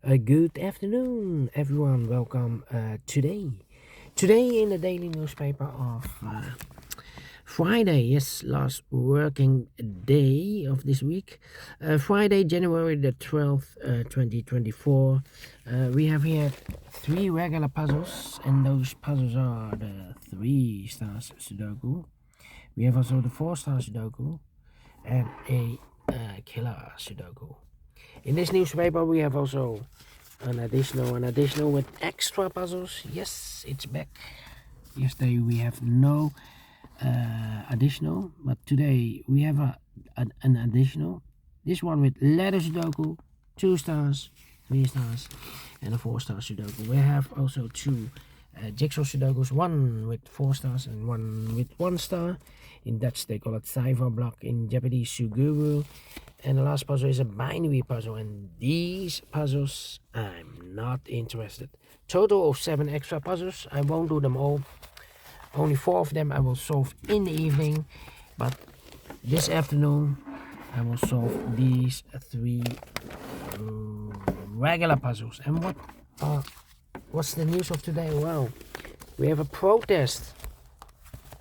Good afternoon, everyone. Welcome today in the daily newspaper of Friday. Yes, last working day of this week. Friday, January the 12th, 2024. We have here three regular puzzles, and those puzzles are the 3 stars Sudoku. We have also the 4 star Sudoku and a killer Sudoku. In this newspaper, we have also an additional with extra puzzles. Yes, it's back. Yesterday we have no additional, but today we have an additional. This one with letter Sudoku, 2 stars, 3 stars, and a 4 star Sudoku. We have also two jigsaw Sudokus, one with 4 stars and one with 1 star. In Dutch they call it cipher block, in Japanese Suguru. And the last puzzle is a binary puzzle, and these puzzles I'm not interested. Total of 7 extra puzzles. I won't do them all. Only 4 of them I will solve in the evening, but this afternoon I will solve these 3 regular puzzles. And what's the news of today? Well, we have a protest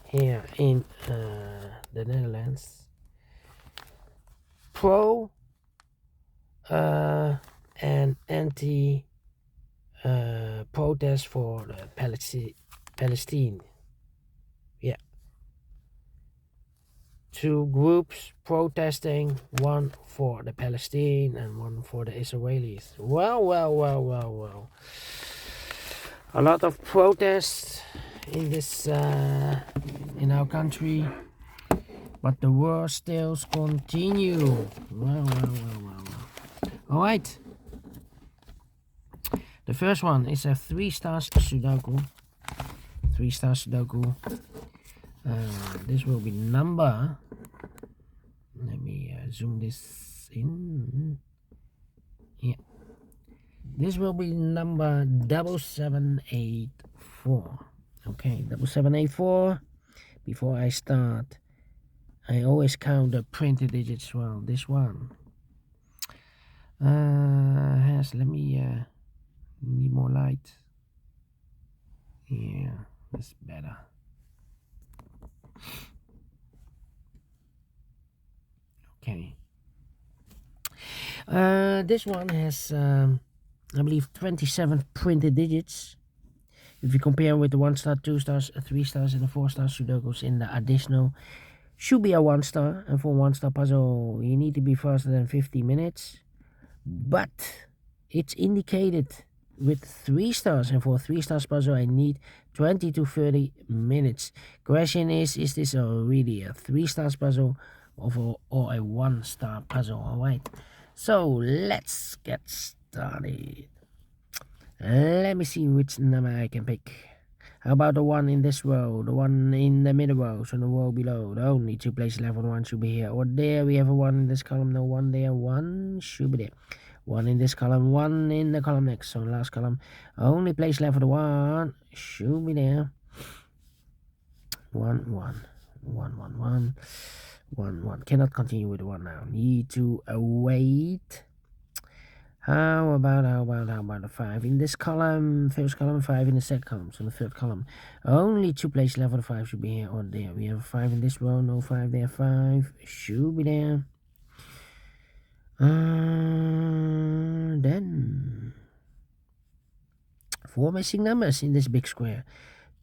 here in the Netherlands. Pro and anti protest for Palestine. Yeah. 2 groups protesting, one for the Palestine and one for the Israelis. Well. A lot of protests in this in our country. But the war still continue. Well. Alright. The first one is a 3 stars Sudoku. 3 stars Sudoku. This will be number. Let me zoom this in. Yeah. This will be number 7784. Okay, 7784. Before I start, I always count the printed digits. Well, this one has, let me need more light. Yeah, that's better. Okay. This one has I believe 27 printed digits. If you compare with the 1 star, 2 stars, 3 stars, and the 4 star Sudokus in the additional, should be a 1 star, and for 1 star puzzle you need to be faster than 50 minutes, but it's indicated with 3 stars, and for a 3 stars puzzle I need 20 to 30 minutes. Question is this really a 3 stars puzzle or a 1 star puzzle? Alright, so let's get started. Let me see which number I can pick. How about the one in this row, the one in the middle row, so the row below? The only 2 places left, one should be here or there. We have a 1 in this column, no 1 there, 1 should be there. 1 in this column, 1 in the column next, so the last column. Only place left for the 1 should be there. 1. Cannot continue with the 1 now. Need to wait. How about the 5 in this column, first column, 5 in the second column, so the third column. Only 2 places left for the 5 should be here or there. We have 5 in this row, no 5 there, 5 should be there. Then 4 missing numbers in this big square.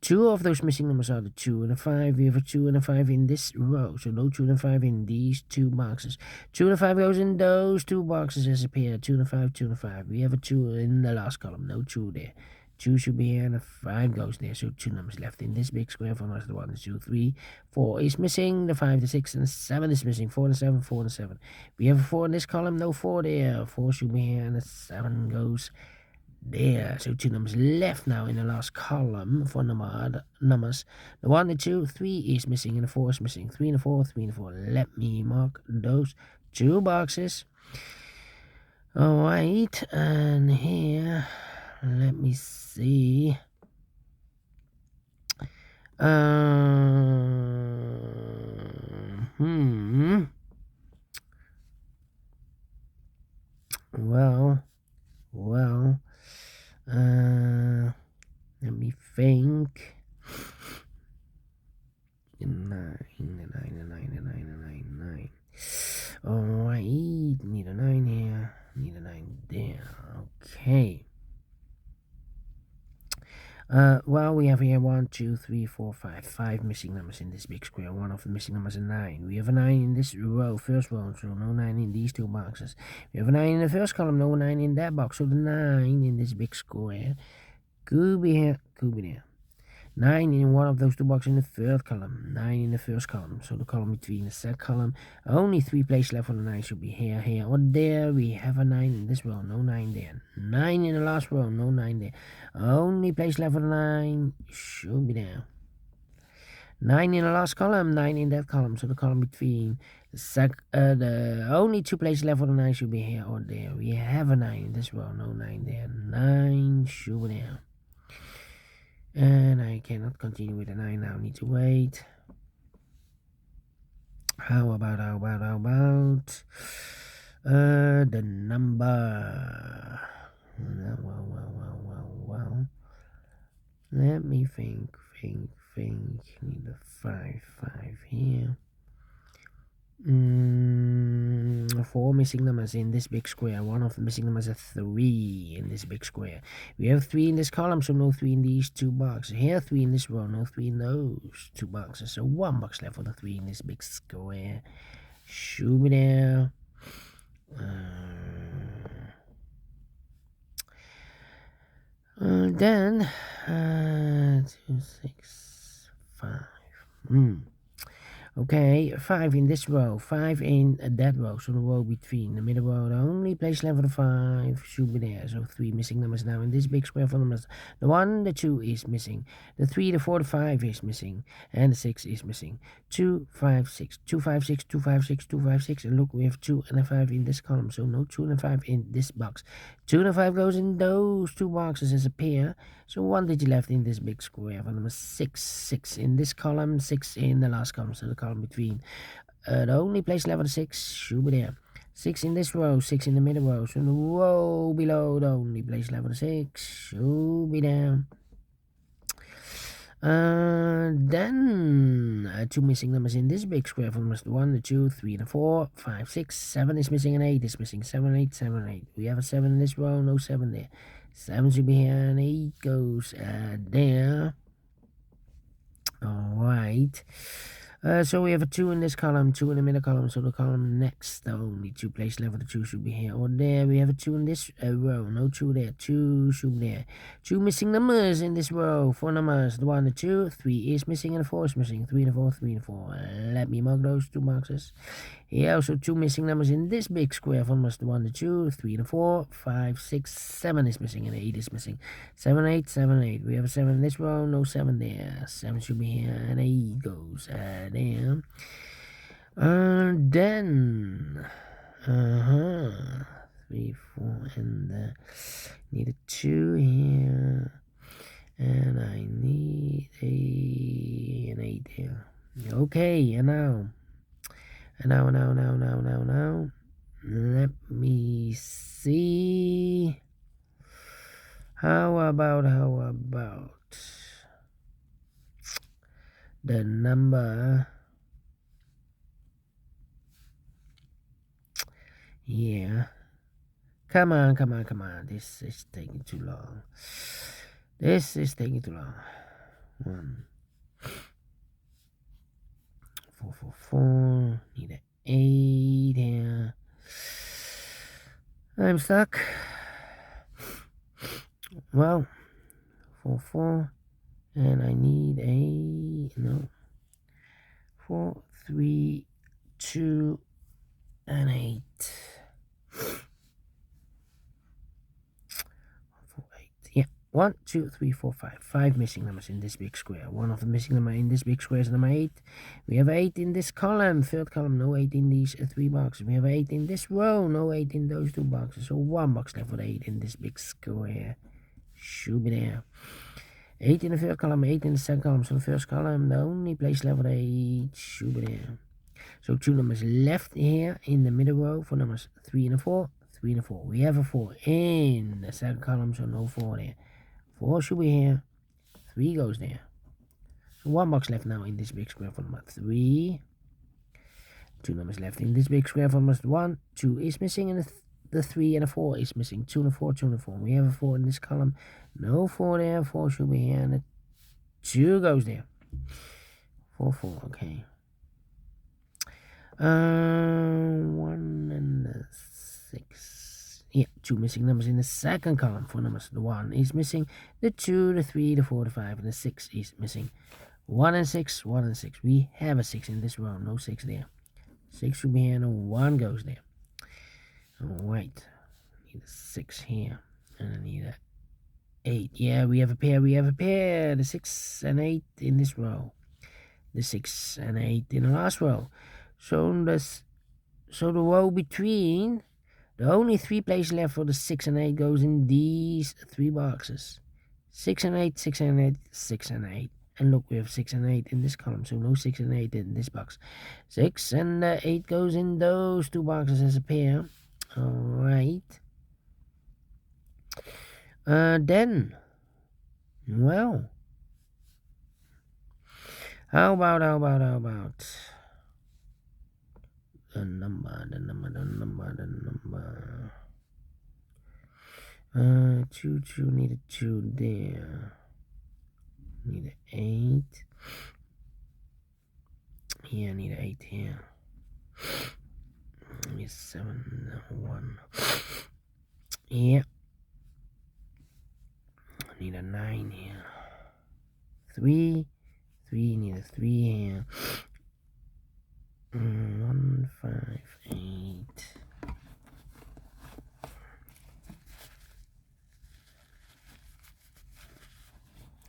2 of those missing numbers are the 2 and the 5. We have a 2 and a 5 in this row, so no 2 and a 5 in these 2 boxes. 2 and a 5 goes in those 2 boxes as appear. 2 and a 5, 2 and a 5. We have a 2 in the last column, no 2 there. 2 should be here and a 5 goes there, so 2 numbers left in this big square. For us, the 1 is 2, 3, 4 is missing, the 5, the 6, and the 7 is missing. 4 and the 7, 4 and the 7. We have a 4 in this column, no 4 there. 4 should be here and the 7 goes there, so 2 numbers left now in the last column for numbers. The 1, the 2, 3 is missing, and the 4 is missing. 3 and the 4, 3 and the 4. Let me mark those 2 boxes. Alright, and here, let me see. Well, Well, let me think. 9. Alright, need a 9 here, need a 9 there. Okay. Well, we have here 1, 2, 3, 4, 5. 5 missing numbers in this big square. One of the missing numbers is 9. We have a 9 in this row, first row, so no 9 in these two boxes. We have a 9 in the first column, no 9 in that box. So the 9 in this big square could be here, could be there. 9 in one of those two boxes in the third column, 9 in the first column, so the column between the second column. Only 3 places left for the 9 should be here, here, or there. We have a 9 in this row, no 9 there. 9 in the last row, no 9 there. Only place left for the 9 should be there. 9 in the last column, 9 in that column, so the column between the only 2 places left for the 9 should be here or there. We have a 9 in this row, no 9 there. 9 should be there. And I cannot continue with the 9 now, need to wait. How about the number? Well. Let me think. Need a 5 here. 4 missing numbers in this big square. One of the missing numbers is 3 in this big square. We have 3 in this column, so no 3 in these two boxes. Here 3 in this row, no 3 in those two boxes. So 1 box left for the 3 in this big square. Should be there. Then 2, 6, 5. Okay, 5 in this row, 5 in that row, so the row between the middle row, the only place left for the 5 should be there. So 3 missing numbers now in this big square for numbers. The 1, the 2 is missing, the 3, the 4, the 5 is missing, and the 6 is missing. 2, 5, 6, 2, 5, 6, 2, 5, 6, 2, 5, 6, and look, we have 2 and a 5 in this column, so no 2 and a 5 in this box. 2 and a 5 goes in those two boxes as a pair, so 1 digit left in this big square for number 6. 6 in this column, 6 in the last column, so the column between the only place left for the 6 should be there. 6 in this row, 6 in the middle row, so the row below the only place left for the 6 should be there. Then 2 missing numbers in this big square for numbers 1, the 2, 3, the 4, 5, 6, 7 is missing, and 8 is missing. 7, 8, 7, 8. We have a 7 in this row, no 7 there. 7 should be here, and 8 goes there. Alright. So we have a 2 in this column, 2 in the middle column, so the column next, the only 2 places left for the 2 should be here or there. We have a 2 in this row, no 2 there, 2 should be there. 2 missing numbers in this row, 4 numbers, the 1, the 2, 3 is missing, and the 4 is missing. 3 and 4, 3 and 4. Let me mark those 2 boxes. Here also 2 missing numbers in this big square, 4 numbers, the 1, the 2, 3 and 4, 5, 6, 7 is missing, and 8 is missing. 7, 8, 7, 8. We have a 7 in this row, no 7 there. 7 should be here, and 8 goes there. Then 3, 4, and need a 2 here, and I need an 8 here. Okay, and now let me see. How about the number? Yeah. Come on. This is taking too long. 1, 4, 4, 4. Need an 8 here. I'm stuck. Well, 4, 4. And I need 4, 3, 2, and 8. 4, 8. Yeah. 1, 2, 3, 4, 5. 5 missing numbers in this big square. One of the missing numbers in this big square is number 8. We have 8 in this column. Third column, no 8 in these 3 boxes. We have 8 in this row, no 8 in those 2 boxes. So 1 box left for the 8 in this big square. Should be there. 8 in the third column, 8 in the second column. So the first column, the only place left for the 8 should be there. So 2 numbers left here in the middle row for numbers 3 and 4. 3 and a 4. We have a 4 in the second column, so no 4 there. 4 should be here. 3 goes there. So 1 box left now in this big square for number 3. 2 numbers left in this big square for number 1. 2 is missing, and the 3 and the 4 is missing. 2 and a 4, 2 and a 4. We have a 4 in this column. No 4 there. 4 should be here, and the 2 goes there. 4, 4, okay. 1 and 6. Yeah, 2 missing numbers in the second column for numbers. The 1 is missing. The 2, the 3, the 4, the 5, and the 6 is missing. 1 and 6, 1 and 6. We have a 6 in this row. No 6 there. 6 should be here, and 1 goes there. Alright. Need a 6 here. And I need a 8. Yeah, we have a pair. We have a pair. The 6 and 8 in this row. The 6 and 8 in the last row. So the row between, the only 3 places left for the 6 and 8 goes in these 3 boxes. 6 and 8, 6 and 8, 6 and 8. And look, we have 6 and 8 in this column, so no 6 and 8 in this box. 6 and 8 goes in those 2 boxes as a pair. Alright. Then, well, how about the number. 2, 2, need a 2 there. Need an 8. Here, need an 8 here. Need 7, 1. Yeah. Need a 9 here. 3. 3, need a 3 here. 1, 5, 8.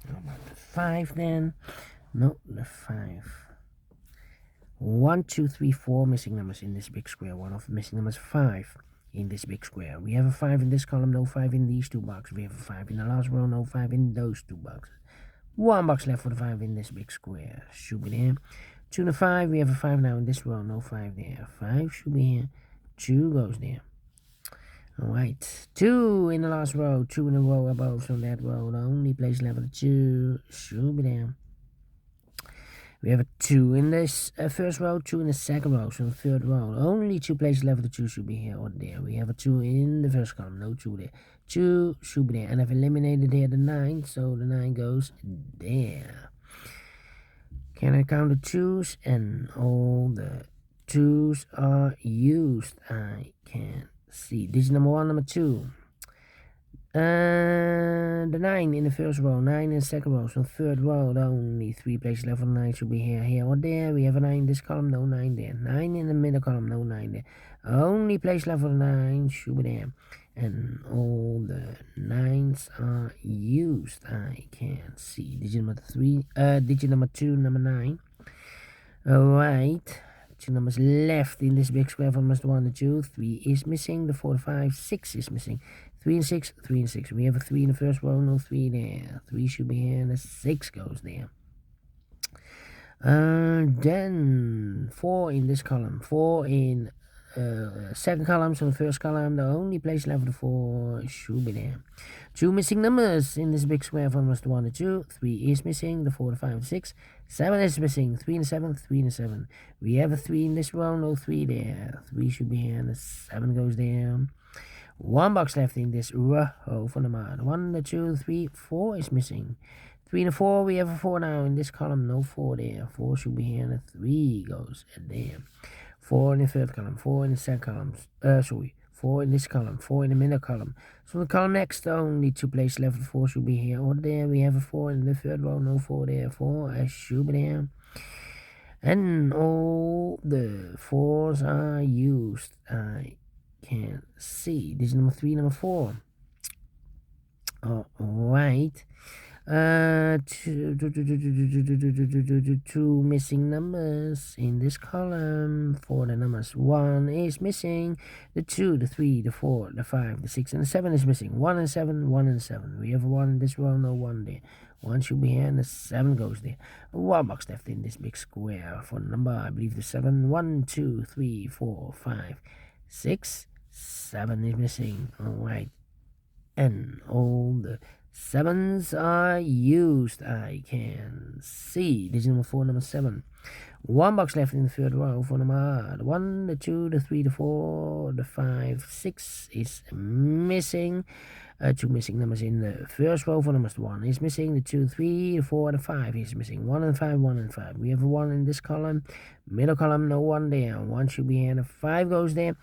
How about the 5 then? No, the 5. 1, 2, 3, 4 missing numbers in this big square. One of the missing numbers 5 in this big square. We have a 5 in this column, no 5 in these 2 boxes. We have a 5 in the last row, no 5 in those 2 boxes. 1 box left for the 5 in this big square. Should be there. 2 and a 5, we have a 5 now in this row, no 5 there. 5 should be here. 2 goes there. Alright, 2 in the last row, 2 in a row above from that row. The only place left for the 2 should be there. We have a 2 in this first row, 2 in the second row, so the third row. Only 2 places left for the 2 should be here or there. We have a 2 in the first column, no 2 there. 2 should be there, and I've eliminated here the 9, so the 9 goes there. Can I count the 2s? And all the 2s are used. I can see. Digit number 1, number 2. The 9 in the first row, 9 in the second row, so third row, the only 3 places left for the 9 should be here or there. We have a 9 in this column, no 9 there. 9 in the middle column, no 9 there. Only place left for the 9 should be there. And all the 9s are used. I can see. Digit number 3, digit number 2, number 9. Alright. 2 numbers left in this big square from the 1 and 2. 3 is missing. The 4, the 5, 6 is missing. 3 and 6, 3 and 6. We have a 3 in the first row, no 3 there. 3 should be here, and the 6 goes there. Then 4 in this column. 4 in second column, so the first column. The only place left for the 4 should be there. 2 missing numbers in this big square from the 1 and 2. 3 is missing. The 4, the 5, the 6. 7 is missing. 3 and 7, 3 and 7. We have a 3 in this row, no 3 there. 3 should be here, and the 7 goes there. 1 box left in this row for the man. 1, 2, 3, 4 is missing. 3 and 4, we have a 4 now in this column, no 4 there. 4 should be here, and a 3 goes there. 4 in the third column, 4 in the second column. 4 in this column, 4 in the middle column. So the column next, only 2 places left. 4 should be here or there. We have a 4 in the third row, no 4 there. 4 should be there. And all the 4s are used. I can see. This is number 3, number 4. Alright. 2 missing numbers in this column. For the numbers, 1 is missing. The 2, the 3, the 4, the 5, the 6, and the 7 is missing. 1 and 7, 1 and 7. We have a 1 in this row, no 1 there. 1 should be here, and the 7 goes there. 1 box left in this big square for the number, I believe the 7. 1, 2, 3, 4, 5, 6, 7 is missing. Alright. And all the 7s are used. I can see. This is number 4, number 7. 1 box left in the third row for number 1, the 2, the 3, the 4, the 5, 6 is missing. 2 missing numbers in the first row for numbers. 1 is missing, the 2, 3, the 4, the 5 is missing. 1 and 5, 1 and 5. We have a 1 in this column. Middle column, no 1 there. 1 should be here, the 5 goes there.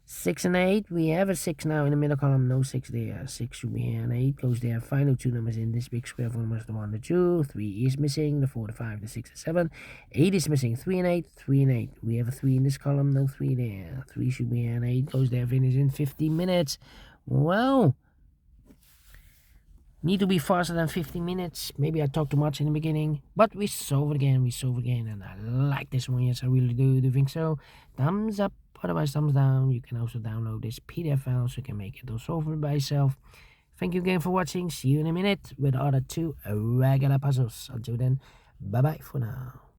6 and 8, we have a 6 now in the middle column, no 6 there. 6 should be here, and 8 goes there. Final 2 numbers in this big square for numbers. The 1, the 2, 3 is missing, the 4, the 5, the 6, the 7. 8 is missing, 3 and 8, 3 and 8. We have a 3 in this column, no 3 there. 3 should be here, and 8 goes there. Finish in 15 minutes. Well, need to be faster than 15 minutes. Maybe I talked too much in the beginning, but we solve it again, and I like this one. Yes, I really do think so. Thumbs up, otherwise thumbs down. You can also download this PDF file so you can make it or solve it by yourself. Thank you again for watching. See you in a minute with the other 2 regular puzzles. Until then, bye bye for now.